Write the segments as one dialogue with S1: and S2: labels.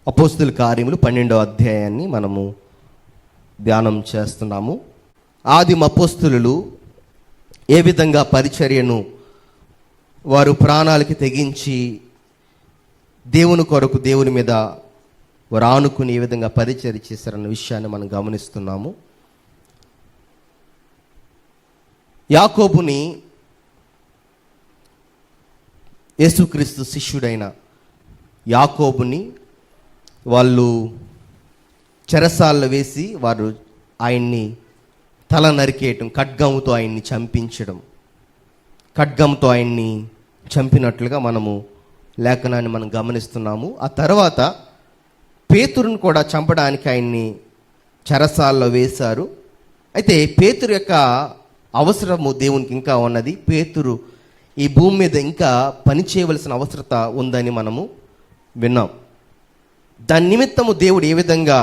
S1: అపోస్తుల కార్యములు 12వ అధ్యాయాన్ని మనము ధ్యానం చేస్తున్నాము. ఆదిమ అపోస్తులు ఏ విధంగా పరిచర్యను వారు ప్రాణాలకి తెగించి దేవుని కొరకు దేవుని మీద వారు ఆనుకుని ఏ విధంగా పరిచర్య చేశారన్న విషయాన్ని మనం గమనిస్తున్నాము. యాకోబుని యేసుక్రీస్తు శిష్యుడైన యాకోబుని వాళ్ళు చెరసాల్లో వేసి వారు ఆయన్ని తల నరికేయటం, ఖడ్గంతో ఆయన్ని చంపించడం, ఖడ్గంతో ఆయన్ని చంపినట్లుగా మనము లేఖనాన్ని మనం గమనిస్తున్నాము. ఆ తర్వాత పేతురును కూడా చంపడానికి ఆయన్ని చెరసాల్లో వేశారు. అయితే పేతురు యొక్క అవసరము దేవునికి ఇంకా ఉన్నది. పేతురు ఈ భూమి మీద ఇంకా పని చేయవలసిన అవసరత ఉందని మనము విన్నాం. దాని నిమిత్తము దేవుడు ఏ విధంగా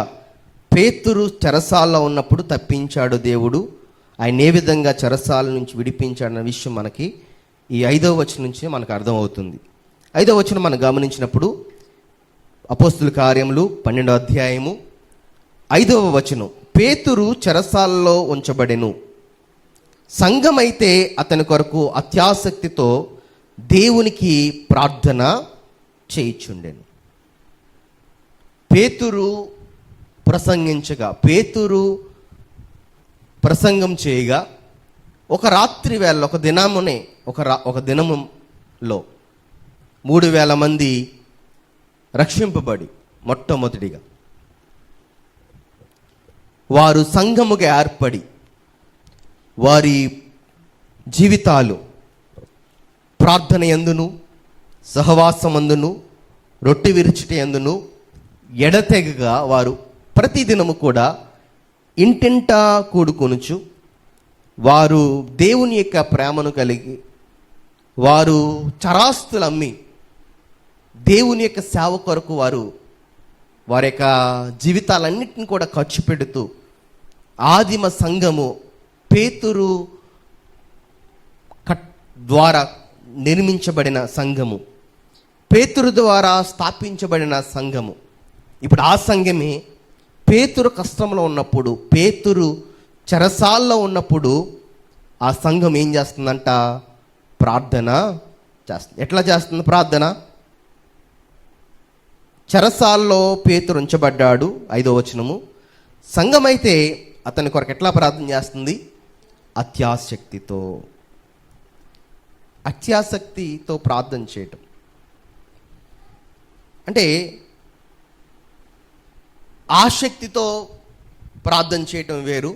S1: పేతురు చెరసాల్లో ఉన్నప్పుడు తప్పించాడు, దేవుడు ఆయన ఏ విధంగా చెరసాల నుంచి విడిపించాడన్న విషయం మనకి ఈ 5వ వచనం నుంచి మనకు అర్థమవుతుంది. 5వ వచనం మనం గమనించినప్పుడు అపోస్తుల కార్యములు 12వ అధ్యాయము 5వ వచనం, పేతురు చెరసాలలో ఉంచబడెను, సంఘమైతే అతని కొరకు అత్యాసక్తితో దేవునికి ప్రార్థన చేయుచుండెను. పేతురు ప్రసంగించగా, పేతురు ప్రసంగం చేయగా ఒక రాత్రి వేళ ఒక దినములో 3,000 మంది రక్షింపబడి మొట్టమొదటిగా వారు సంఘముగా ఏర్పడి వారి జీవితాలు ప్రార్థన యందును సహవాసమందును రొట్టె విరుచుట యందును ఎడతెగగా వారు ప్రతిదినము కూడా ఇంటింటా కూడుకొనుచు వారు దేవుని యొక్క ప్రేమను కలిగి వారు చరాస్తులు అమ్మి దేవుని యొక్క సేవ కొరకు వారి యొక్క జీవితాలన్నింటిని కూడా ఖర్చు పెడుతూ ఆదిమ సంఘము పేతురు ద్వారా నిర్మించబడిన సంఘము, పేతురు ద్వారా స్థాపించబడిన సంఘము. ఇప్పుడు ఆ సంఘమే పేతురు కష్టంలో ఉన్నప్పుడు, పేతురు చెరసాల్లో ఉన్నప్పుడు ఆ సంఘం ఏం చేస్తుందంట? ప్రార్థన చేస్తుంది. ఎట్లా చేస్తుంది ప్రార్థన? చెరసాల్లో పేతురు ఉంచబడ్డాడు, 5వ వచనము. సంఘమైతే అతని కొరకు ఎట్లా ప్రార్థన చేస్తుంది? అత్యాసక్తితో ప్రార్థన చేయటం అంటే ఆసక్తితో ప్రార్థన చేయటం వేరు,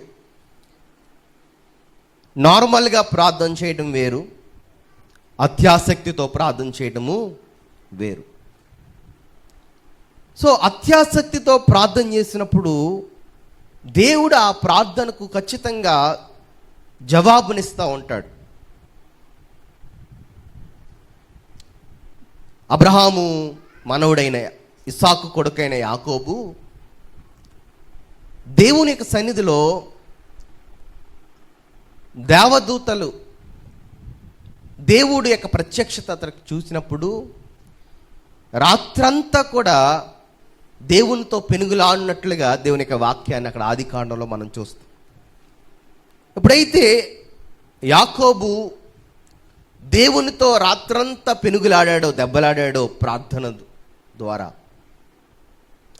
S1: నార్మల్గా ప్రార్థన చేయటం వేరు, అత్యాసక్తితో ప్రార్థన చేయటము వేరు. సో అత్యాసక్తితో ప్రార్థన చేసినప్పుడు దేవుడు ఆ ప్రార్థనకు ఖచ్చితంగా జవాబునిస్తూ ఉంటాడు. అబ్రహాము మనవుడైన ఇస్సాకు కొడుకైన యాకోబు దేవుని యొక్క సన్నిధిలో దేవదూతలు దేవుడి యొక్క ప్రత్యక్షత అతనికి చూసినప్పుడు రాత్రంతా కూడా దేవునితో పెనుగులాడినట్లుగా దేవుని యొక్క వాక్యాన్ని అక్కడ ఆదికాండంలో మనం చూస్తాం. ఎప్పుడైతే యాకోబు దేవునితో రాత్రంతా పెనుగులాడాడో, దెబ్బలాడాడో ప్రార్థన ద్వారా,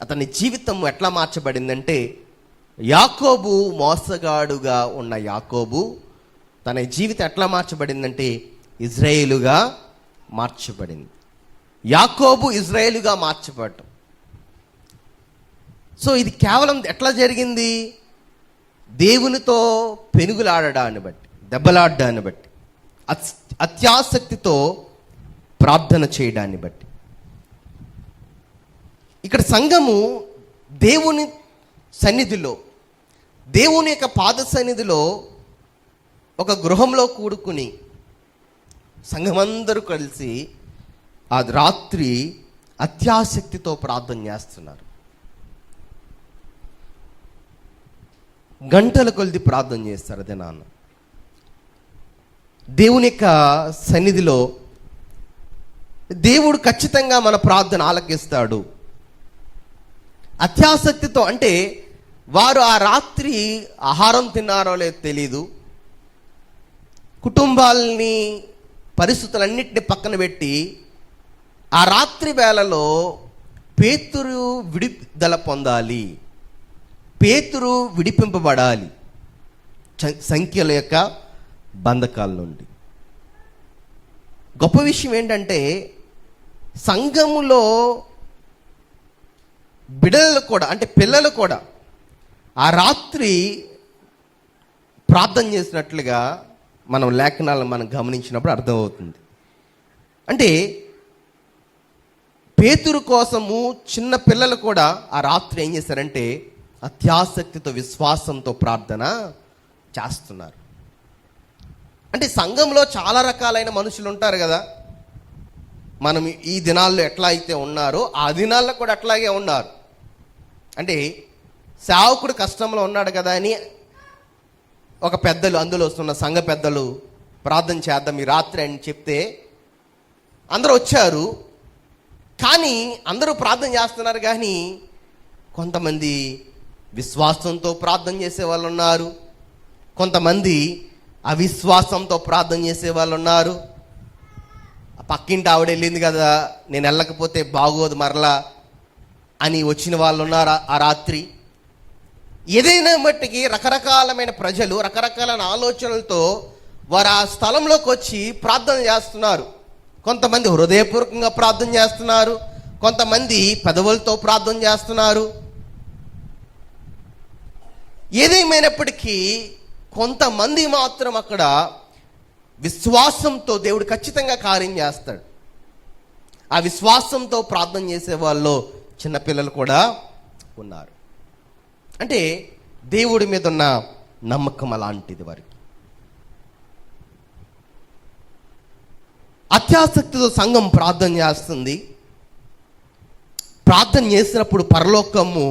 S1: అతని జీవితం ఎట్లా మార్చబడిందంటే, యాకోబు మోసగాడుగా ఉన్న యాకోబు తన జీవితం ఎట్లా మార్చబడిందంటే ఇజ్రాయేలుగా మార్చబడింది. యాకోబు ఇజ్రాయేలుగా మార్చబడ్డం. సో ఇది కేవలం ఎట్లా జరిగింది? దేవునితో పెనుగులాడడాన్ని బట్టి, దెబ్బలాడడాన్ని బట్టి, అత్యాసక్తితో ప్రార్థన చేయడాన్ని బట్టి. ఇక్కడ సంఘము దేవుని సన్నిధిలో, దేవుని యొక్క పాద సన్నిధిలో ఒక గృహంలో కూడుకుని సంఘమందరూ కలిసి ఆ రాత్రి అత్యాసక్తితో ప్రార్థన చేస్తున్నారు. గంటల కొలిది ప్రార్థన చేస్తారు. అదే నాన్న దేవుని యొక్క సన్నిధిలో దేవుడు ఖచ్చితంగా మన ప్రార్థన ఆలకిస్తాడు. అత్యాసక్తితో, అంటే వారు ఆ రాత్రి ఆహారం తిన్నారో లేదో తెలీదు, కుటుంబాలని పరిస్థితులన్నింటినీ పక్కన పెట్టి ఆ రాత్రి వేళలో పేతురు విడుదల పొందాలి, పేతురు విడిపింపబడాలి సంఖ్యల యొక్క బంధకాల నుండి. గొప్ప విషయం ఏంటంటే సంఘములో బిడ్డలు కూడా, అంటే పిల్లలు కూడా ఆ రాత్రి ప్రార్థన చేసినట్లుగా మనం లేఖనాలను మనం గమనించినప్పుడు అర్థమవుతుంది. అంటే పేతురు కోసము చిన్న పిల్లలు కూడా ఆ రాత్రి ఏం చేశారంటే అత్యాసక్తితో విశ్వాసంతో ప్రార్థన చేస్తున్నారు. అంటే సంఘంలో చాలా రకాలైన మనుషులు ఉంటారు కదా, మనం ఈ దినాల్లో ఎట్లా అయితే ఉన్నారో ఆ దినాల్లో కూడా అట్లాగే ఉన్నారు. అంటే సేవకుడు కష్టంలో ఉన్నాడు కదా అని ఒక పెద్దలు, అందులో వస్తున్న సంఘ పెద్దలు ప్రార్థన చేద్దాం ఈ రాత్రి అని చెప్తే అందరూ వచ్చారు. కానీ అందరూ ప్రార్థన చేస్తున్నారు, కానీ కొంతమంది విశ్వాసంతో ప్రార్థన చేసే వాళ్ళు ఉన్నారు, కొంతమంది అవిశ్వాసంతో ప్రార్థన చేసే వాళ్ళు ఉన్నారు. పక్కింటి ఆవిడ వెళ్ళింది కదా, నేను వెళ్ళకపోతే బాగోదు మరలా అని వచ్చిన వాళ్ళు ఉన్నారు ఆ రాత్రి. ఏదైనా మట్టికి రకరకాలమైన ప్రజలు రకరకాలైన ఆలోచనలతో వారు ఆ స్థలంలోకి వచ్చి ప్రార్థన చేస్తున్నారు. కొంతమంది హృదయపూర్వకంగా ప్రార్థన చేస్తున్నారు, కొంతమంది పెదవులతో ప్రార్థన చేస్తున్నారు. ఏదేమైనప్పటికీ కొంతమంది మాత్రం అక్కడ విశ్వాసంతో దేవుడు ఖచ్చితంగా కార్యం చేస్తాడు. ఆ విశ్వాసంతో ప్రార్థన చేసే వాళ్ళు చిన్నపిల్లలు కూడా ఉన్నారు. అంటే దేవుడి మీద ఉన్న నమ్మకం అలాంటిది. వారికి అత్యాసక్తితో సంఘం ప్రార్థన చేస్తుంది. ప్రార్థన చేసినప్పుడు పరలోకము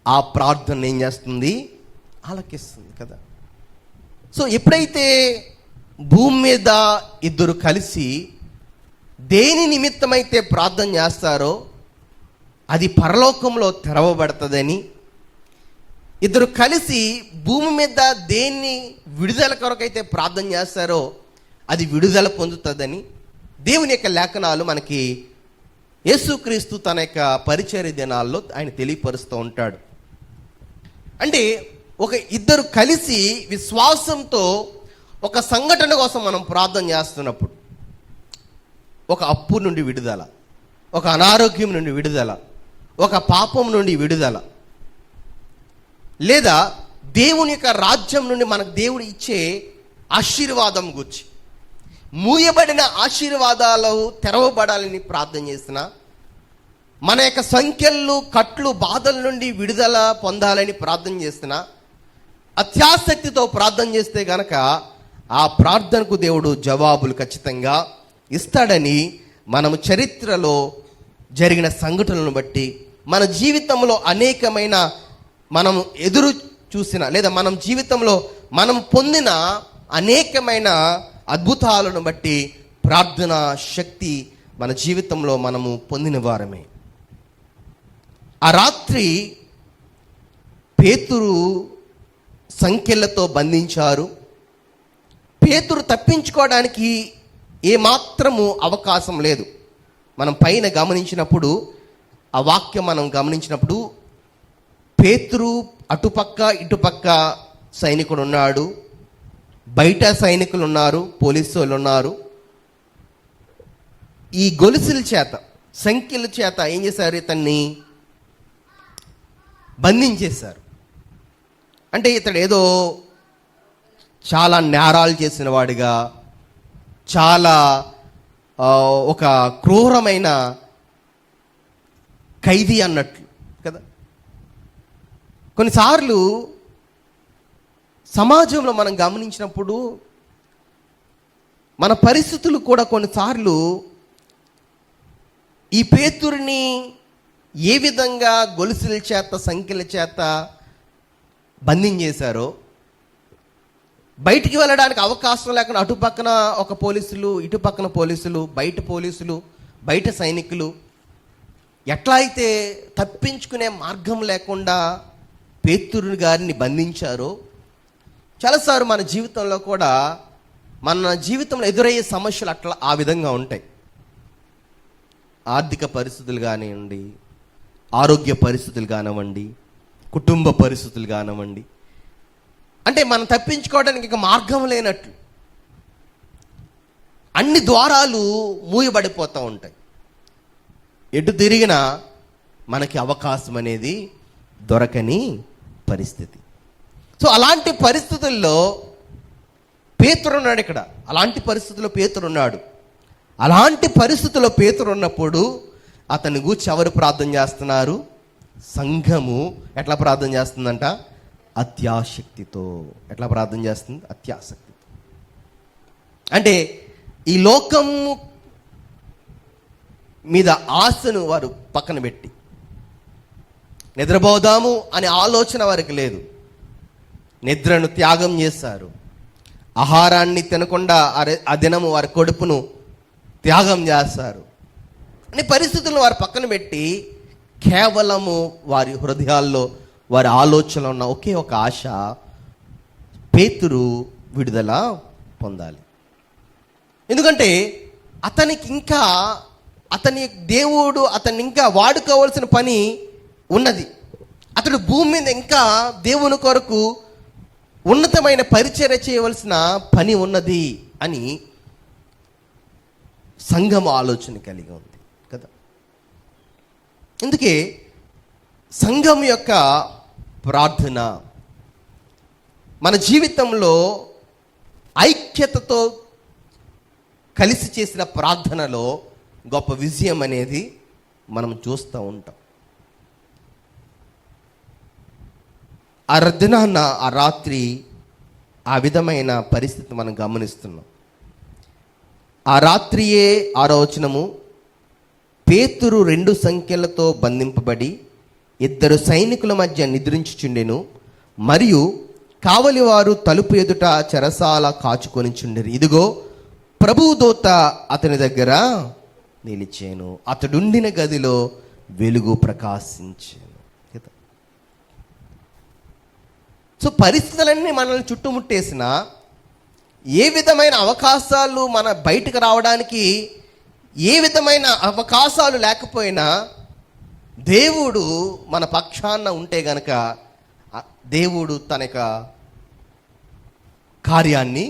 S1: ఆ ప్రార్థన ఏం చేస్తుంది? ఆలకిస్తుంది కదా. సో ఎప్పుడైతే భూమి మీద ఇద్దరు కలిసి దేని నిమిత్తమైతే ప్రార్థన చేస్తారో అది పరలోకంలో తెరవబడుతుందని, ఇద్దరు కలిసి భూమి మీద దేన్ని విడుదల కొరకైతే ప్రార్థన చేస్తారో అది విడుదల పొందుతుందని దేవుని యొక్క లేఖనాలు మనకి యేసుక్రీస్తు తన యొక్క పరిచర్య దినాల్లో ఆయన తెలియపరుస్తూ ఉంటాడు. అంటే ఒక ఇద్దరు కలిసి విశ్వాసంతో ఒక సంఘటన కోసం మనం ప్రార్థన చేస్తున్నప్పుడు, ఒక అప్పు నుండి విడుదల, ఒక అనారోగ్యం నుండి విడుదల, ఒక పాపం నుండి విడుదల, లేదా దేవుని యొక్క రాజ్యం నుండి మనకు దేవుడు ఇచ్చే ఆశీర్వాదం గురించి, మూయబడిన ఆశీర్వాదాలు తెరవబడాలని ప్రార్థన చేసిన, మన యొక్క సంఖ్యలు కట్లు బాధల నుండి విడుదల పొందాలని ప్రార్థన చేసిన, అత్యాసక్తితో ప్రార్థన చేస్తే గనక ఆ ప్రార్థనకు దేవుడు జవాబులు ఖచ్చితంగా ఇస్తాడని మనము చరిత్రలో జరిగిన సంఘటనలను బట్టి, మన జీవితంలో అనేకమైన మనం ఎదురు చూసిన లేదా మనం జీవితంలో మనం పొందిన అనేకమైన అద్భుతాలను బట్టి ప్రార్థన శక్తి మన జీవితంలో మనము పొందిన వారమే. ఆ రాత్రి పేతురు సంఖ్యలతో బంధించారు. పేతురు తప్పించుకోవడానికి ఏమాత్రము అవకాశం లేదు. మనం పైన గమనించినప్పుడు, ఆ వాక్యం మనం గమనించినప్పుడు పేతురు అటుపక్క ఇటుపక్క సైనికుడు ఉన్నాడు, బయట సైనికులు ఉన్నారు, పోలీసు వాళ్ళు ఉన్నారు. ఈ గొలుసుల చేత, సంఖ్యల చేత ఏం చేశారు? ఇతన్ని బంధించేశారు. అంటే ఇతడు ఏదో చాలా నేరాలు చేసిన వాడిగా, చాలా ఒక క్రూరమైన ఖైదీ అన్నట్లు కదా. కొన్నిసార్లు సమాజంలో మనం గమనించినప్పుడు మన పరిస్థితులు కూడా కొన్నిసార్లు ఈ పేతురుని ఏ విధంగా గొలుసుల చేత సంఖ్యల చేత బంధించేశారో, బయటికి వెళ్ళడానికి అవకాశం లేకుండా అటుపక్కన ఒక పోలీసులు, ఇటుపక్కన పోలీసులు, బయట సైనికులు, ఎట్లా అయితే తప్పించుకునే మార్గం లేకుండా పేతురు గారిని బంధించారో, చాలాసార్లు మన జీవితంలో కూడా మన జీవితంలో ఎదురయ్యే సమస్యలు అట్లా ఆ విధంగా ఉంటాయి. ఆర్థిక పరిస్థితులు కానివ్వండి, ఆరోగ్య పరిస్థితులు కానివ్వండి, కుటుంబ పరిస్థితులు కానివ్వండి, అంటే మనం తప్పించుకోవడానికి ఇక మార్గం లేనట్లు అన్ని ద్వారాలు మూయబడిపోతూ ఉంటాయి. ఎటు తిరిగినా మనకి అవకాశం అనేది దొరకని పరిస్థితి. సో అలాంటి పరిస్థితుల్లో పేతురు ఉన్నాడు. ఇక్కడ అలాంటి పరిస్థితుల్లో పేతురు ఉన్నాడు. అలాంటి పరిస్థితుల్లో పేతురు ఉన్నప్పుడు అతని గూర్చి ఎవరు ప్రార్థన చేస్తున్నారు? సంఘము ఎట్లా ప్రార్థన చేస్తుందంట? అత్యాసక్తితో. ఎట్లా ప్రార్థన చేస్తుంది? అత్యాసక్తితో. అంటే ఈ లోకము మీద ఆశను వారు పక్కన పెట్టి నిద్రపోదాము అనే ఆలోచన వారికి లేదు. నిద్రను త్యాగం చేశారు. ఆహారాన్ని తినకుండా ఆ దినము వారి కడుపును త్యాగం చేస్తారు. అనే పరిస్థితులను వారు పక్కన పెట్టి కేవలము వారి హృదయాల్లో వారి ఆలోచనలో ఉన్న ఒకే ఒక ఆశ, పేతురు విడుదల పొందాలి. ఎందుకంటే అతని దేవుడు అతన్ని ఇంకా వాడుకోవాల్సిన పని ఉన్నది. అతడు భూమి మీద ఇంకా దేవుని కొరకు ఉన్నతమైన పరిచర్య చేయవలసిన పని ఉన్నది అని సంఘం ఆలోచన కలిగి ఉంది కదా. అందుకే సంఘం యొక్క ప్రార్థన మన జీవితంలో ఐక్యతతో కలిసి చేసిన ప్రార్థనలో గొప్ప విజయం అనేది మనం చూస్తూ ఉంటాం. ఆ దినాన ఆ రాత్రి ఆ విధమైన పరిస్థితి మనం గమనిస్తున్నాం. ఆ రాత్రియే 6వ వచనము, పేతురు 2 సంఖ్యలతో బంధింపబడి 2 సైనికుల మధ్య నిద్రించుచుండెను, మరియు కావలివారు తలుపు ఎదుట చెరసాల కాచుకొని చుండెరు. ఇదిగో ప్రభువు దూత అతని దగ్గర నిలిచాను, అతడుండిన గదిలో వెలుగు ప్రకాశించాను. సో పరిస్థితులన్నీ మనల్ని చుట్టుముట్టేసిన, ఏ విధమైన అవకాశాలు మన బయటకు రావడానికి ఏ విధమైన అవకాశాలు లేకపోయినా దేవుడు మన పక్షాన ఉంటే గనక దేవుడు తన యొక్క కార్యాన్ని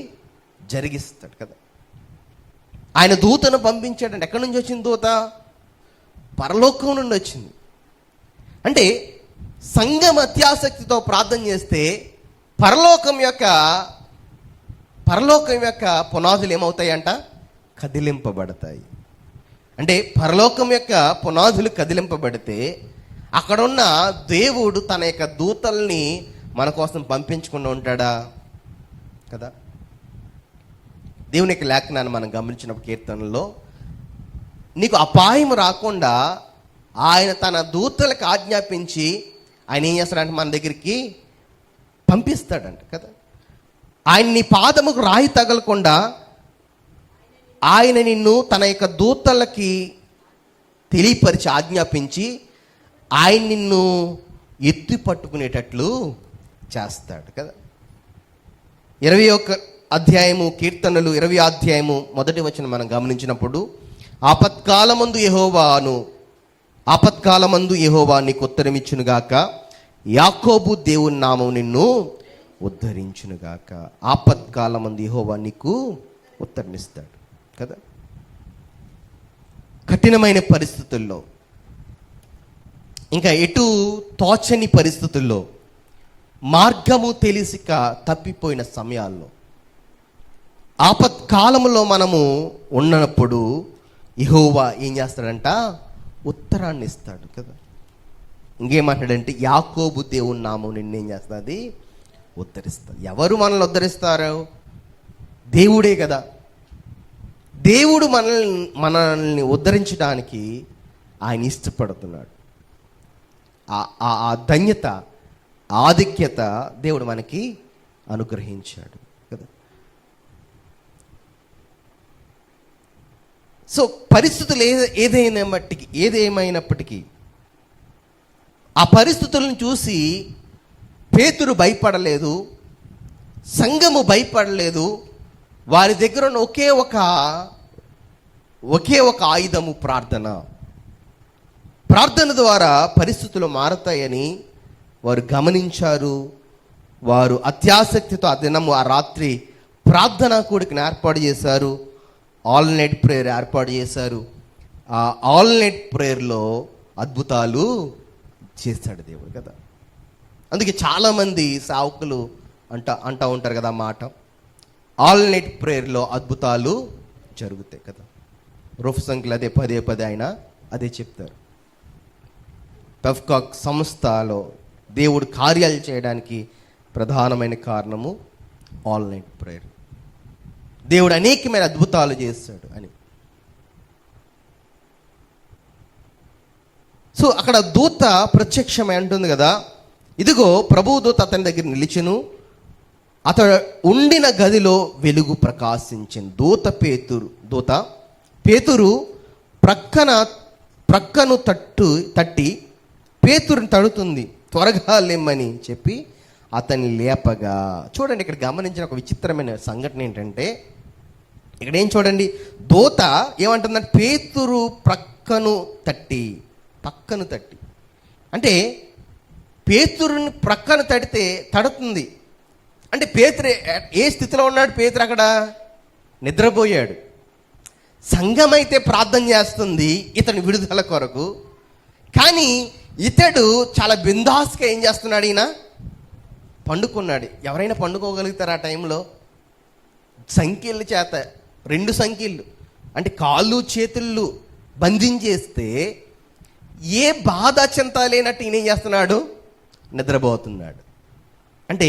S1: జరిగిస్తాడు కదా. ఆయన దూతను పంపించాడంటే ఎక్కడి నుంచి వచ్చింది దూత? పరలోకం నుండి వచ్చింది. అంటే సంఘం అత్యాసక్తితో ప్రార్థన చేస్తే పరలోకం యొక్క పునాదులు ఏమవుతాయంట? కదిలింపబడతాయి. అంటే పరలోకం యొక్క పునాదులు కదిలింపబడితే అక్కడున్న దేవుడు తన యొక్క దూతల్ని మన కోసం పంపించకుండా ఉంటాడా కదా. దేవుని యొక్క లేఖనాన్ని మనం గమనించినప్పుడు కీర్తనలో, నీకు అపాయం రాకుండా ఆయన తన దూతలకు ఆజ్ఞాపించి ఆయన ఏం చేస్తాడంటే మన దగ్గరికి పంపిస్తాడంట కదా. ఆయన నీ పాదముకు రాయి తగలకుండా ఆయన నిన్ను తన యొక్క దూతలకి తెలియపరిచి ఆజ్ఞాపించి ఆయన నిన్ను ఎత్తి పట్టుకునేటట్లు చేస్తాడు కదా. 21 అధ్యాయము కీర్తనలు 20 అధ్యాయము 1వ వచనం మనం గమనించినప్పుడు, ఆపత్కాలమందు యెహోవా నీకు ఉత్తరమిచ్చునుగాక, యాకోబు దేవుని నామం నిన్ను ఉద్ధరించునుగాక. ఆపత్కాలమందు యెహోవా నీకు ఉత్తరమిస్తాడు కదా. కఠినమైన పరిస్థితుల్లో, ఇంకా ఎటు తోచని పరిస్థితుల్లో, మార్గము తెలిసిక తప్పిపోయిన సమయాల్లో, ఆపత్కాలంలో మనము ఉన్నప్పుడు యెహోవా ఏం చేస్తాడంట? ఉత్తరాన్ని ఇస్తాడు కదా. ఇంకేమంటాడంటే, యాకోబు దేవుని నామం నిన్నేం చేస్తుంది? ఉద్ధరిస్తాడు. ఎవరు మనల్ని ఉద్ధరిస్తారు? దేవుడే కదా. దేవుడు మనల్ని ఉద్ధరించడానికి ఆయన ఇష్టపడుతున్నాడు. ఆ ధన్యత, ఆధిక్యత దేవుడు మనకి అనుగ్రహించాడు కదా. సో పరిస్థితులు ఏదేమైనప్పటికీ ఆ పరిస్థితులను చూసి పేతురు భయపడలేదు, సంఘము భయపడలేదు. వారి దగ్గర ఉన్న ఒకే ఒక ఆయుధము ప్రార్థన. ప్రార్థన ద్వారా పరిస్థితులు మారతాయని వారు గమనించారు. వారు అత్యాసక్తితో ఆ దినము ఆ రాత్రి ప్రార్థనా కూడికను ఏర్పాటు చేశారు. ఆల్ నైట్ ప్రేయర్ ఏర్పాటు చేశారు. ఆ ఆల్ నైట్ ప్రేయర్లో అద్భుతాలు చేశాడు దేవుడు కదా. అందుకే చాలామంది సేవకులు అంటూ ఉంటారు కదా మాట, ఆల్ నైట్ ప్రేయర్లో అద్భుతాలు జరుగుతాయి కదా. రూఫ్ సంఖ్యలు అదే పదే ఆయన అదే చెప్తారు. పెఫ్కాక్ సంస్థలో దేవుడు కార్యాలు చేయడానికి ప్రధానమైన కారణము ఆల్ నైట్ ప్రేయర్. దేవుడు అనేకమైన అద్భుతాలు చేస్తాడు అని. సో అక్కడ దూత ప్రత్యక్షమై అంటుంది కదా, ఇదిగో ప్రభువు దూత అతని దగ్గర నిలిచెను, అతడు ఉండిన గదిలో వెలుగు ప్రకాశించింది. దూత పేతురు ప్రక్కను తట్టి పేతురుని తడుతుంది, త్వరగా లేమ్మని చెప్పి అతన్ని లేపగా. చూడండి, ఇక్కడ గమనించిన ఒక విచిత్రమైన సంఘటన ఏంటంటే, ఇక్కడ ఏం చూడండి, దూత ఏమంటుందంటే పేతురు ప్రక్కను తట్టి అంటే పేతురుని ప్రక్కన తడుతుంది. అంటే పేతురు ఏ స్థితిలో ఉన్నాడు? పేతురు అక్కడ నిద్రపోయాడు. సంఘం అయితే ప్రార్థన చేస్తుంది ఇతని విడుదల కొరకు, కానీ ఇతడు చాలా బిందాస్గా ఏం చేస్తున్నాడు? ఈయన పండుకున్నాడు. ఎవరైనా పండుకోగలుగుతారు ఆ టైంలో? సంఖ్యల చేత 2 సంఖ్యలు అంటే కాళ్ళు చేతుళ్ళు బంధించేస్తే ఏ బాధ చింత లేనట్టు ఈయన ఏం చేస్తున్నాడు? నిద్రపోతున్నాడు. అంటే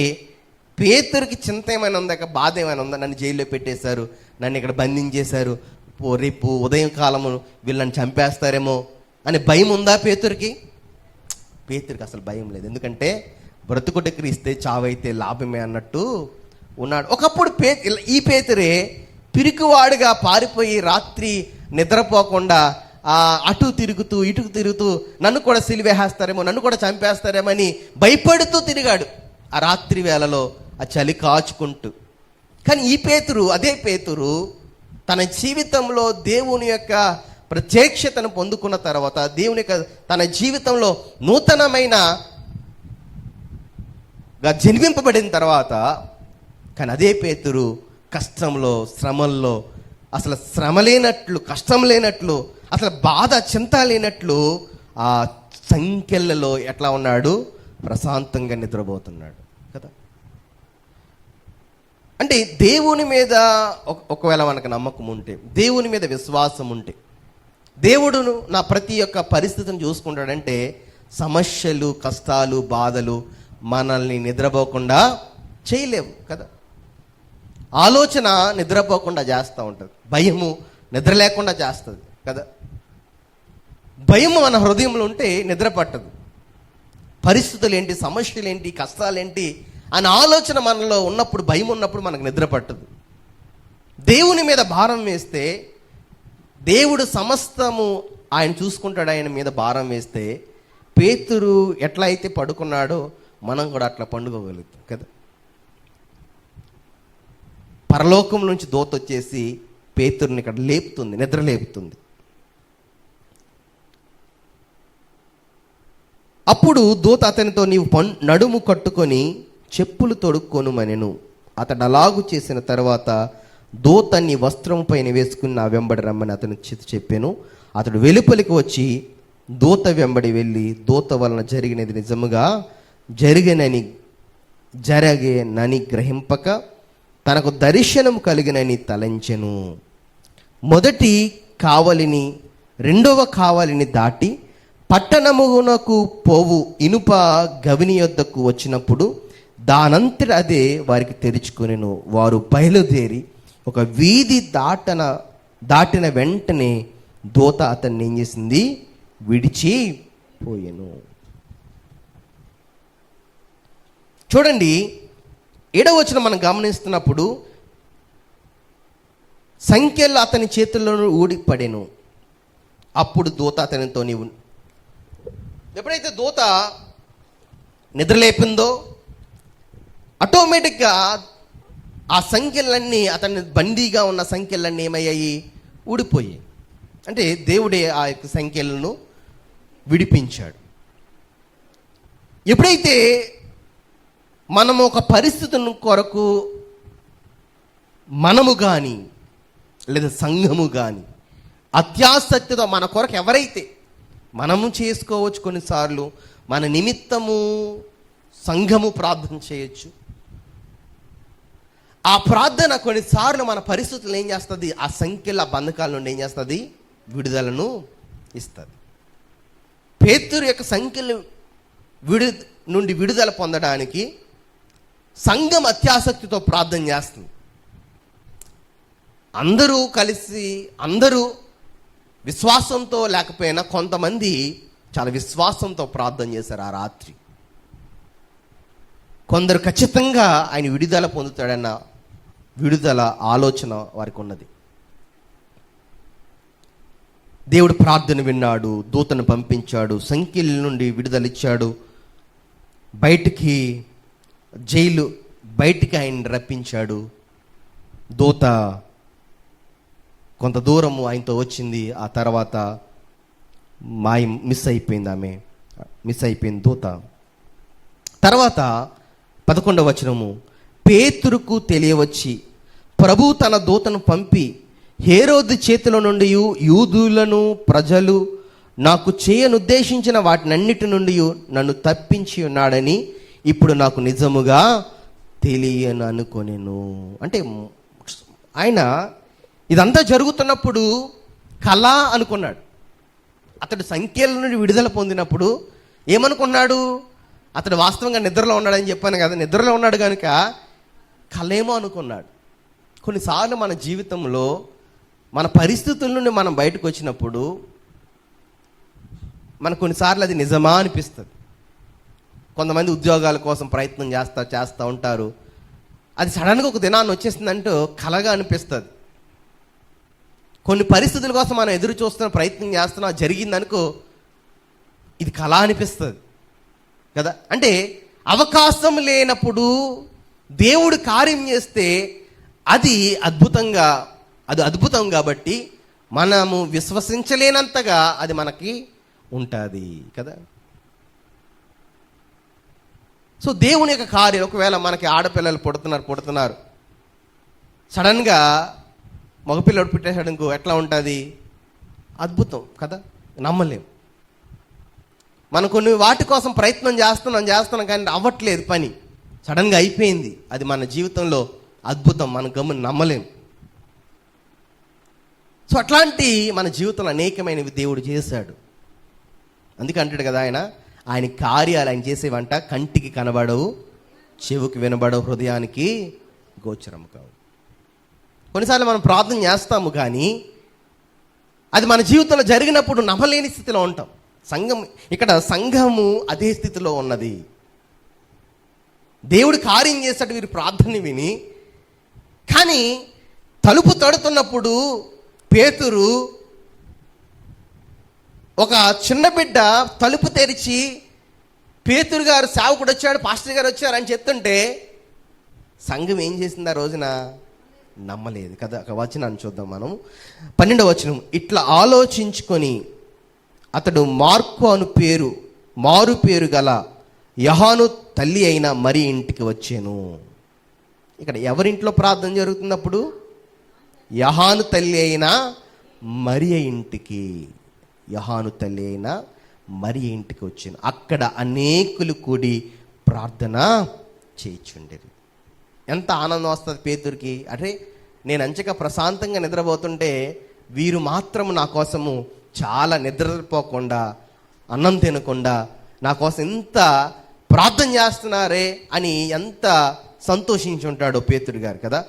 S1: పేతురికి చింత ఏమైనా ఉందా? బాధ ఏమైనా ఉందా? నన్ను జైల్లో పెట్టేశారు, నన్ను ఇక్కడ బంధించేశారు, రేపు ఉదయం కాలము వీళ్ళని చంపేస్తారేమో అని భయం ఉందా పేతురికి? పేతురికి అసలు భయం లేదు. ఎందుకంటే బ్రతుకుట క్రీస్తే చావైతే లాభమే అన్నట్టు ఉన్నాడు. ఒకప్పుడు ఈ పేతురే పిరికివాడుగా పారిపోయి రాత్రి నిద్రపోకుండా అటు తిరుగుతూ ఇటు తిరుగుతూ నన్ను కూడా సిలివేస్తారేమో, నన్ను కూడా చంపేస్తారేమో అని భయపడుతూ తిరిగాడు ఆ రాత్రి వేళలో, ఆ చలి కాచుకుంటూ. కానీ అదే పేతురు తన జీవితంలో దేవుని యొక్క ప్రత్యక్షతను పొందుకున్న తర్వాత, దేవుని యొక్క తన జీవితంలో నూతనమైన జన్మింపబడిన తర్వాత, కానీ అదే పేతురు కష్టంలో శ్రమల్లో అసలు శ్రమ లేనట్లు, కష్టం లేనట్లు, అసలు బాధ చింత లేనట్లు ఆ సంఖ్యలలో ఎట్లా ఉన్నాడు? ప్రశాంతంగా నిద్రపోతున్నాడు కదా. అంటే దేవుని మీద ఒకవేళ మనకు నమ్మకం ఉంటే, దేవుని మీద విశ్వాసం ఉంటే, దేవుడును నా ప్రతి ఒక్క పరిస్థితిని చూసుకుంటాడంటే, సమస్యలు, కష్టాలు, బాధలు మనల్ని నిద్రపోకుండా చేయలేవు కదా. ఆలోచన నిద్రపోకుండా చేస్తూ ఉంటుంది, భయము నిద్ర లేకుండా చేస్తుంది కదా. భయము మన హృదయంలో ఉంటే నిద్ర పట్టదు. పరిస్థితులు ఏంటి, సమస్యలు ఏంటి, కష్టాలు ఏంటి అనే ఆలోచన మనలో ఉన్నప్పుడు, భయం ఉన్నప్పుడు మనకు నిద్ర పట్టదు. దేవుని మీద భారం వేస్తే దేవుడు సమస్తము ఆయన చూసుకుంటాడు. ఆయన మీద భారం వేస్తే పేతురు ఎట్లా అయితే పడుకున్నాడో మనం కూడా అట్లా పండుకోగలుగుతాం కదా. పరలోకం నుంచి దూత వచ్చేసి పేతురుని ఇక్కడ లేపుతుంది, నిద్ర లేపుతుంది. అప్పుడు దూత అతనితో, నీవు నడుము కట్టుకొని చెప్పులు తొడుక్కొనుమనెను. అతడు అలాగు చేసిన తర్వాత దూత నీ వస్త్రం పైన వేసుకుని నా వెంబడి రమ్మని అతను చెప్పాను. అతడు వెలుపలికి వచ్చి దూత వెంబడి వెళ్ళి, దూత వలన జరిగినది నిజముగా జరగేనని గ్రహింపక తనకు దర్శనం కలిగినని తలంచెను. మొదటి కావలిని, రెండవ కావలిని దాటి పట్టణమునకు పోవు ఇనుప గవిని యొద్దకు వచ్చినప్పుడు దానంతట అదే వారికి తెరుచుకొనెను. వారు బయలుదేరి ఒక వీధి దాటిన వెంటనే దూత అతన్ని ఏం చేసింది? విడిచిపోయెను. చూడండి, 7వ వచనం మనం గమనిస్తున్నప్పుడు సంఖ్యలు అతని చేతుల్లో ఊడిపడెను. అప్పుడు దూత అతనితో, నీవు ఎప్పుడైతే దూత నిద్రలేపిందో ఆటోమేటిక్గా ఆ సంఖ్యలన్నీ, అతని బందీగా ఉన్న సంఖ్యలన్నీ ఏమయ్యాయి? ఊడిపోయాయి. అంటే దేవుడే ఆ యొక్క సంఖ్యలను విడిపించాడు. ఎప్పుడైతే మనము ఒక పరిస్థితుల కొరకు మనము కానీ లేదా సంఘము కానీ అత్యాసక్తితో మన కొరకు ఎవరైతే మనము చేసుకోవచ్చు, కొన్నిసార్లు మన నిమిత్తము సంఘము ప్రార్థన చేయొచ్చు. ఆ ప్రార్థన కొన్నిసార్లు మన పరిస్థితులు ఏం చేస్తుంది? ఆ సంఖ్యల బంధకాల నుండి ఏం చేస్తుంది? విడుదలను ఇస్తుంది. పేతురు యొక్క సంఖ్యలు నుండి విడుదల పొందడానికి సంఘం అత్యాసక్తితో ప్రార్థన చేస్తుంది. అందరూ కలిసి, అందరూ విశ్వాసంతో లేకపోయినా కొంతమంది చాలా విశ్వాసంతో ప్రార్థన చేశారు ఆ రాత్రి. కొందరు ఖచ్చితంగా ఆయన విడుదల పొందుతాడన్న విడుదల ఆలోచన వారికి ఉన్నది. దేవుడు ప్రార్థన విన్నాడు, దూతను పంపించాడు, సంఖ్యల నుండి విడుదలిచ్చాడు, బయటికి ఆయన్ని రప్పించాడు. దూత కొంత దూరము ఆయనతో వచ్చింది. ఆ తర్వాత మిస్ అయిపోయింది దూత. తర్వాత 11వ వచనము, పేతురుకు తెలియవచ్చి ప్రభు తన దూతను పంపి హేరోదు చేతిలో నుండి యూదులను ప్రజలు నాకు చేయనుద్దేశించిన వాటినన్నిటి నుండి నన్ను తప్పించి ఉన్నాడని ఇప్పుడు నాకు నిజముగా తెలియను అనుకొనెను. అంటే ఆయన ఇదంతా జరుగుతున్నప్పుడు కళ అనుకున్నాడు. అతడు సంఖ్యల నుండి విడుదల పొందినప్పుడు ఏమనుకున్నాడు? అతడు వాస్తవంగా నిద్రలో ఉన్నాడని చెప్పాను కదా, నిద్రలో ఉన్నాడు కనుక కళేమో అనుకున్నాడు. కొన్నిసార్లు మన జీవితంలో మన పరిస్థితుల నుండి మనం బయటకు వచ్చినప్పుడు మనకు కొన్నిసార్లు అది నిజమా అనిపిస్తుంది. కొంతమంది ఉద్యోగాల కోసం ప్రయత్నం చేస్తూ ఉంటారు. అది సడన్గా ఒక దినాన్ని వచ్చేసిందంటూ కలగా అనిపిస్తుంది. కొన్ని పరిస్థితుల కోసం మనం ఎదురు చూస్తున్న ప్రయత్నం చేస్తున్నాం, జరిగిందనుకో ఇది కళ అనిపిస్తుంది కదా. అంటే అవకాశం లేనప్పుడు దేవుడు కార్యం చేస్తే అది అద్భుతం కాబట్టి మనము విశ్వసించలేనంతగా అది మనకి ఉంటుంది కదా. సో దేవుని యొక్క కార్యం, ఒకవేళ మనకి ఆడపిల్లలు పుడుతున్నారు సడన్గా మగపిల్లడు పుట్టేసాడు ఇంకో ఎట్లా ఉంటుంది? అద్భుతం కదా, నమ్మలేం. మనం కొన్ని వాటి కోసం ప్రయత్నం చేస్తున్నాం కానీ అవ్వట్లేదు పని, సడన్గా అయిపోయింది. అది మన జీవితంలో అద్భుతం, మనం నమ్మలేం. సో అట్లాంటి మన జీవితంలో అనేకమైనవి దేవుడు చేశాడు. అందుకే అంటాడు కదా ఆయన కార్యాలు ఆయన చేసేవంట కంటికి కనబడవు, చెవుకి వినబడవు, హృదయానికి గోచరము కావు. కొన్నిసార్లు మనం ప్రార్థన చేస్తాము కానీ అది మన జీవితంలో జరిగినప్పుడు నమ్మలేని స్థితిలో ఉంటాం. సంఘము అదే స్థితిలో ఉన్నది. దేవుడు కార్యం చేశాడు వీరి ప్రార్థన విని. కానీ తలుపు తడుతున్నప్పుడు పేతురు, ఒక చిన్న బిడ్డ తలుపు తెరిచి పేతురు గారు సేవకుడు వచ్చాడు, పాస్టర్ గారు వచ్చారు అని చెప్తుంటే సంఘం ఏం చేసింది ఆ రోజున? నమ్మలేదు కదా. ఒక వచనాన్ని చూద్దాం మనం. 12వ వచనం, ఇట్లా ఆలోచించుకొని అతడు మార్కు అను మారు పేరు గల యోహాను తల్లి అయిన మరి ఇంటికి వచ్చాను. ఇక్కడ ఎవరింట్లో ప్రార్థన జరుగుతున్నప్పుడు? యోహాను తల్లి అయిన మరి ఇంటికి, యోహాను తల్లి అయిన మరి ఇంటికి వచ్చాను. అక్కడ అనేకులు కూడి ప్రార్థన చేయించుండేది. ఎంత ఆనందం వస్తుంది పేతురికి. అంటే నేను అంచక ప్రశాంతంగా నిద్రపోతుంటే వీరు మాత్రం నా కోసము చాలా నిద్రపోకుండా, అన్నం తినకుండా నా కోసం ఎంత ప్రార్థన చేస్తున్నారే అని ఎంత సంతోషించి ఉంటాడో పేతురు గారు కదా.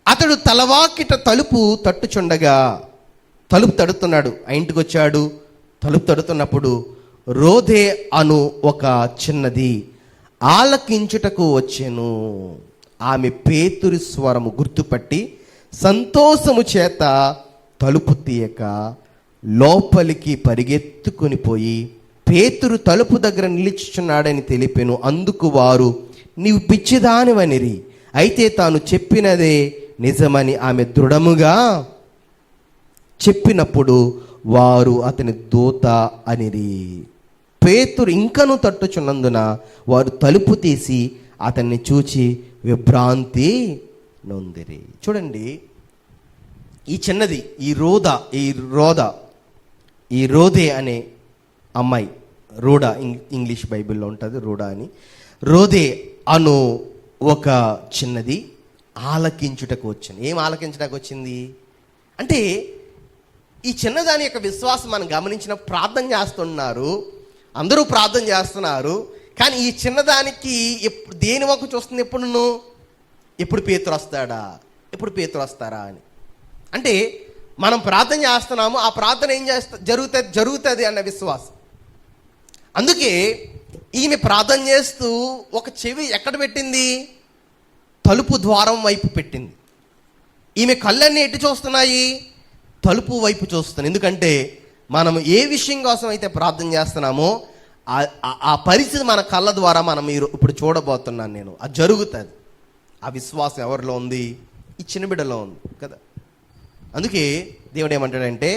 S1: అతడు తలవాకిట తలుపు తట్టుచుండగా, తలుపు తడుతున్నాడు, ఆ ఇంటికి వచ్చాడు. తలుపు తడుతున్నప్పుడు రోదే అను ఒక చిన్నది ఆలకించుటకు వచ్చెను. ఆమె పేతురు స్వరము గుర్తుపట్టి సంతోషము చేత తలుపు తీయక లోపలికి పరిగెత్తుకొని పోయి పేతురు తలుపు దగ్గర నిలుచుచున్నాడని తెలిపెను. అందుకు వారు, నీవు పిచ్చిదానివనిరి. అయితే తాను చెప్పినదే నిజమని ఆమె దృఢముగా చెప్పినప్పుడు వారు అతని దూత అనిరి. పేతురు ఇంకను తట్టుచున్నందున వారు తలుపు తీసి అతన్ని చూచి విభ్రాంతి నొందిరి. చూడండి, ఈ చిన్నది ఈ రోదే అనే అమ్మాయి, రూడా ఇంగ్లీష్ బైబిల్లో ఉంటుంది రూడా అని, రోదే అను ఒక చిన్నది ఆలకించుటకు వచ్చింది. ఏం ఆలకించుటకు వచ్చింది అంటే, ఈ చిన్నదాని యొక్క విశ్వాసం మనం గమనించిన, ప్రార్థన చేస్తున్నారు, అందరూ ప్రార్థన చేస్తున్నారు, కానీ ఈ చిన్నదానికి దేని వంక చూస్తుంది? ఎప్పుడు పేతురు వస్తారా అని. అంటే మనం ప్రార్థన చేస్తున్నాము, ఆ ప్రార్థన ఏం జరుగుతుంది అన్న విశ్వాసం. అందుకే ఈమె ప్రార్థన చేస్తూ ఒక చెవి ఎక్కడ పెట్టింది? తలుపు ద్వారం వైపు పెట్టింది. ఈమె కళ్ళన్నీ ఎటు చూస్తున్నాయి? తలుపు వైపు చూస్తున్నాయి. ఎందుకంటే మనం ఏ విషయం కోసం అయితే ప్రార్థన చేస్తున్నామో ఆ పరిస్థితి మన కళ్ళ ద్వారా మనం ఇప్పుడు చూడబోతున్నాను నేను. అది జరుగుతుంది. ఆ విశ్వాసం ఎవరిలో ఉంది? ఈ చిన్న బిడ్డలో ఉంది కదా. అందుకే దేవుడు ఏమంటాడంటే,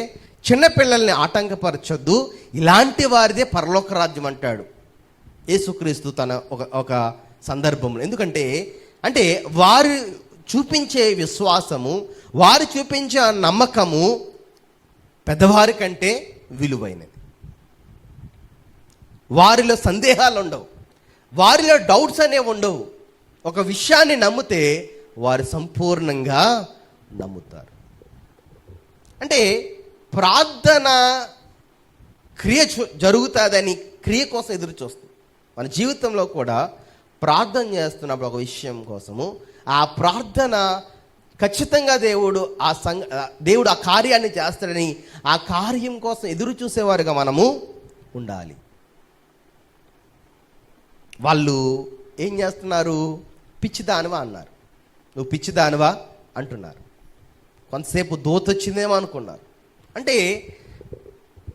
S1: చిన్నపిల్లల్ని ఆటంకపరచొద్దు, ఇలాంటి వారిదే పరలోక రాజ్యం అంటాడు యేసుక్రీస్తు తన ఒక సందర్భంలో. ఎందుకంటే వారు చూపించే విశ్వాసము, వారు చూపించే నమ్మకము పెద్దవారి కంటే విలువైనది. వారిలో సందేహాలు ఉండవు, వారిలో డౌట్స్ అనేవి ఉండవు. ఒక విషయాన్ని నమ్మితే వారు సంపూర్ణంగా నమ్ముతారు. అంటే ప్రార్థన క్రియ జరుగుతుందని క్రియ కోసం ఎదురు చూస్తుంది. మన జీవితంలో కూడా ప్రార్థన చేస్తున్నప్పుడు ఒక విషయం కోసము, ఆ ప్రార్థన ఖచ్చితంగా దేవుడు ఆ కార్యాన్ని చేస్తాడని ఆ కార్యం కోసం ఎదురు చూసేవారుగా మనము ఉండాలి. వాళ్ళు ఏం చేస్తున్నారు? పిచ్చిదానివా అన్నారు. నువ్వు పిచ్చిదానివా అంటున్నారు. కొంతసేపు దోతొచ్చిందేమో అనుకున్నారు. అంటే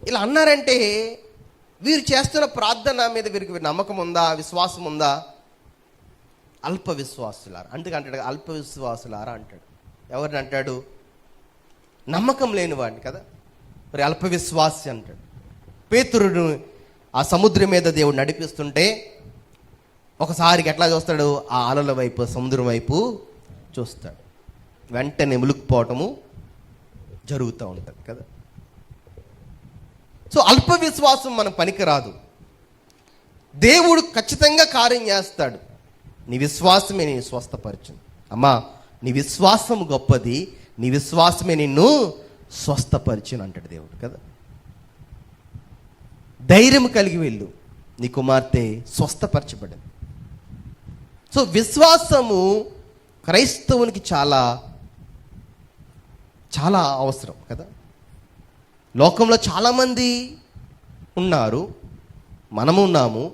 S1: ఇలా అన్నారంటే వీరు చేస్తున్న ప్రార్థన మీద వీరికి నమ్మకం ఉందా? విశ్వాసం ఉందా? అల్ప విశ్వాసులారా అంటాడు. అల్ప విశ్వాసులారా అంటాడు. ఎవరిని అంటాడు? నమ్మకం లేని వాడిని కదా. మరి అల్ప విశ్వాసి అంటాడు. పేతురును ఆ సముద్రం మీద దేవుడు నడిపిస్తుంటే ఒకసారికి ఎట్లా చూస్తాడు? ఆ అలల వైపు, సముద్రం వైపు చూస్తాడు. వెంటనే ములుక్కుపోవటము జరుగుతూ ఉంటుంది కదా. సో అల్ప విశ్వాసం మన పనికిరాదు. దేవుడు ఖచ్చితంగా కార్యం చేస్తాడు. నీ విశ్వాసమే నేను స్వస్థపరచును. అమ్మా, నీ విశ్వాసం గొప్పది, నీ విశ్వాసమే నిన్ను స్వస్థపరచును అంటాడు దేవుడు కదా. ధైర్యం కలిగి వెళ్ళు, నీ కుమార్తె స్వస్థపరచబడింది. సో విశ్వాసము క్రైస్తవునికి చాలా చాలా అవసరం కదా. లోకంలో చాలామంది ఉన్నారు, మనము ఉన్నాము.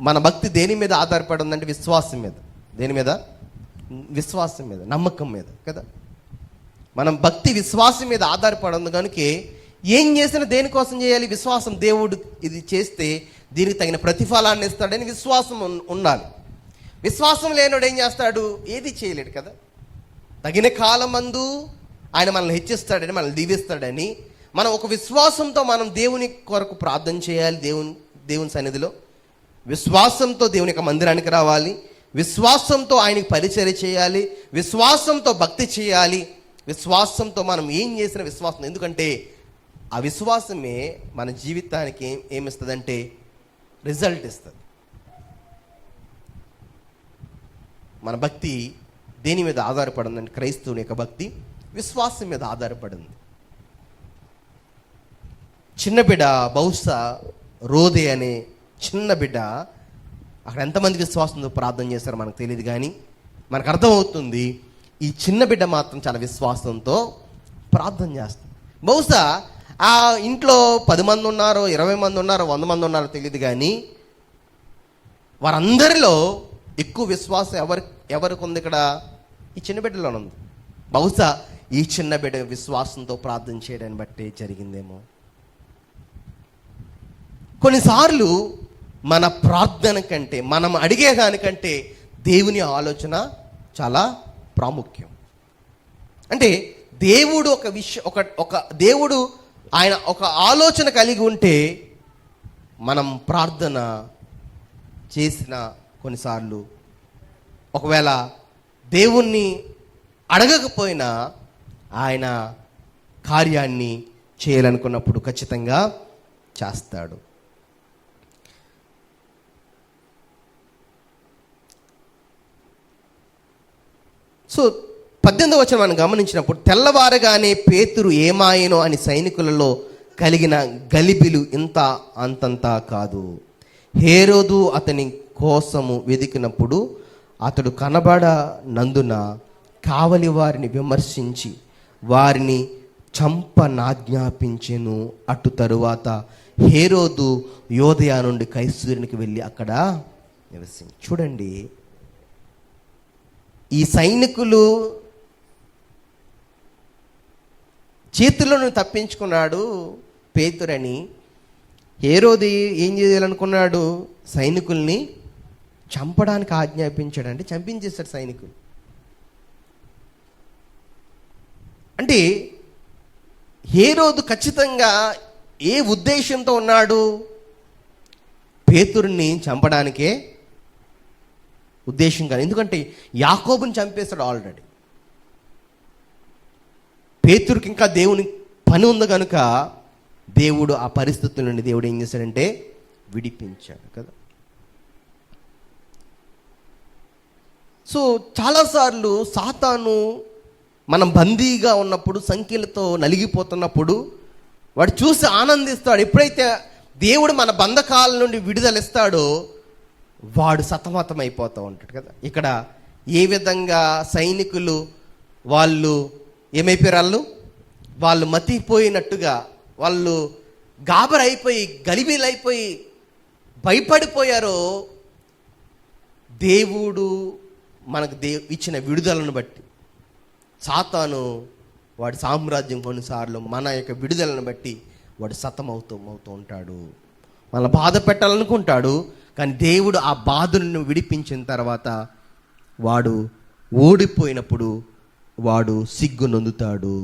S1: మన భక్తి దేని మీద ఆధారపడి ఉందంటే విశ్వాసం మీద. దేని మీద? విశ్వాసం మీద, నమ్మకం మీద కదా. మనం భక్తి విశ్వాసం మీద ఆధారపడి ఉంది కనుక ఏం చేసినా దేనికోసం చేయాలి? విశ్వాసం. దేవుడు ఇది చేస్తే దీనికి తగిన ప్రతిఫలాన్ని ఇస్తాడని విశ్వాసం ఉండాలి. విశ్వాసం లేనివాడు ఏం చేస్తాడు? ఏది చేయలేడు కదా. తగిన కాలమందు ఆయన మనల్ని హెచ్చిస్తాడని, మనల్ని దీవిస్తాడని మనం ఒక విశ్వాసంతో మనం దేవుని కొరకు ప్రార్థన చేయాలి. దేవుని సన్నిధిలో విశ్వాసంతో దేవుని యొక్క మందిరానికి రావాలి, విశ్వాసంతో ఆయనకి పరిచర్య చేయాలి, విశ్వాసంతో భక్తి చేయాలి. విశ్వాసంతో మనం ఏం చేసిన విశ్వాసం. ఎందుకంటే ఆ విశ్వాసమే మన జీవితానికి ఏమిస్తుందంటే రిజల్ట్ ఇస్తుంది. మన భక్తి దేని మీద ఆధారపడిందంటే క్రైస్తవుని యొక్క భక్తి విశ్వాసం మీద ఆధారపడింది. చిన్న బిడ్డ, బహుశా రోదే అనే చిన్న బిడ్డ, అక్కడ ఎంతమంది విశ్వాసంతో ప్రార్థన చేస్తారో మనకు తెలియదు, కానీ మనకు అర్థమవుతుంది ఈ చిన్న బిడ్డ మాత్రం చాలా విశ్వాసంతో ప్రార్థన చేస్తుంది. బహుశా ఆ ఇంట్లో 10 మంది ఉన్నారో, 20 మంది ఉన్నారో, 100 మంది ఉన్నారో తెలియదు, కానీ వారందరిలో ఎక్కువ విశ్వాసం ఎవరికి ఉంది? ఇక్కడ ఈ చిన్న బిడ్డలోనే ఉంది. బహుశా ఈ చిన్న బిడ్డ విశ్వాసంతో ప్రార్థన చేయడాన్ని బట్టి జరిగిందేమో. కొన్నిసార్లు మన ప్రార్థన కంటే, మనం అడిగేదానికంటే దేవుని ఆలోచన చాలా ప్రాముఖ్యం. అంటే దేవుడు ఒక దేవుడు ఆయన ఒక ఆలోచన కలిగి ఉంటే మనం ప్రార్థన చేసిన కొన్నిసార్లు ఒకవేళ దేవుణ్ణి అడగకపోయినా ఆయన కార్యాన్ని చేయాలనుకున్నప్పుడు ఖచ్చితంగా చేస్తాడు. సో 18వ వచనం మనం గమనించినప్పుడు, తెల్లవారగానే పేతురు ఏమాయనో అని సైనికులలో కలిగిన గలిబిలు ఇంత అంతంతా కాదు. హేరోదు అతని కోసము వెదికినప్పుడు అతడు కనబడనందున కావలి వారిని విమర్శించి వారిని చంపనాజ్ఞాపించెను. అటు తరువాత హేరోదు యోదయ నుండి కైసరునికి వెళ్ళి అక్కడ నివసించి. చూడండి, ఈ సైనికులు చేతులను తప్పించుకున్నాడు పేతురని. హేరోదు ఏం చేయాలనుకున్నాడు? సైనికుల్ని చంపడానికి ఆజ్ఞాపించాడు. అంటే చంపించేశాడు సైనికులు. అంటే హేరోదు ఖచ్చితంగా ఏ ఉద్దేశంతో ఉన్నాడు? పేతురుని చంపడానికే ఉద్దేశం కాదు. ఎందుకంటే యాకోబుని చంపేశాడు ఆల్రెడీ. పేతురుకి ఇంకా దేవుని పని ఉంది కనుక దేవుడు ఆ పరిస్థితుల నుండి దేవుడు ఏం చేశాడంటే విడిపించాడు కదా. సో చాలాసార్లు సాతాను మనం బందీగా ఉన్నప్పుడు, సంఖ్యలతో నలిగిపోతున్నప్పుడు వాడు చూసి ఆనందిస్తాడు. ఎప్పుడైతే దేవుడు మన బంధకాల నుండి విడుదలిస్తాడో వాడు సతమతం అయిపోతూ ఉంటాడు కదా. ఇక్కడ ఏ విధంగా సైనికులు వాళ్ళు ఏమైపోయారు? వాళ్ళు మతిపోయినట్టుగా, వాళ్ళు గాబరైపోయి గలిబిలైపోయి భయపడిపోయారో, దేవుడు మనకు ఇచ్చిన విడుదలను బట్టి సాతాను వాడి సామ్రాజ్యం కొన్నిసార్లు మన యొక్క విడుదలను బట్టి వాడు సతమవుతూ ఉంటాడు. మన బాధ పెట్టాలనుకుంటాడు, కానీ దేవుడు ఆ బాధను విడిపించిన తర్వాత వాడు ఓడిపోయినప్పుడు వాడు సిగ్గు నొందుతాడు.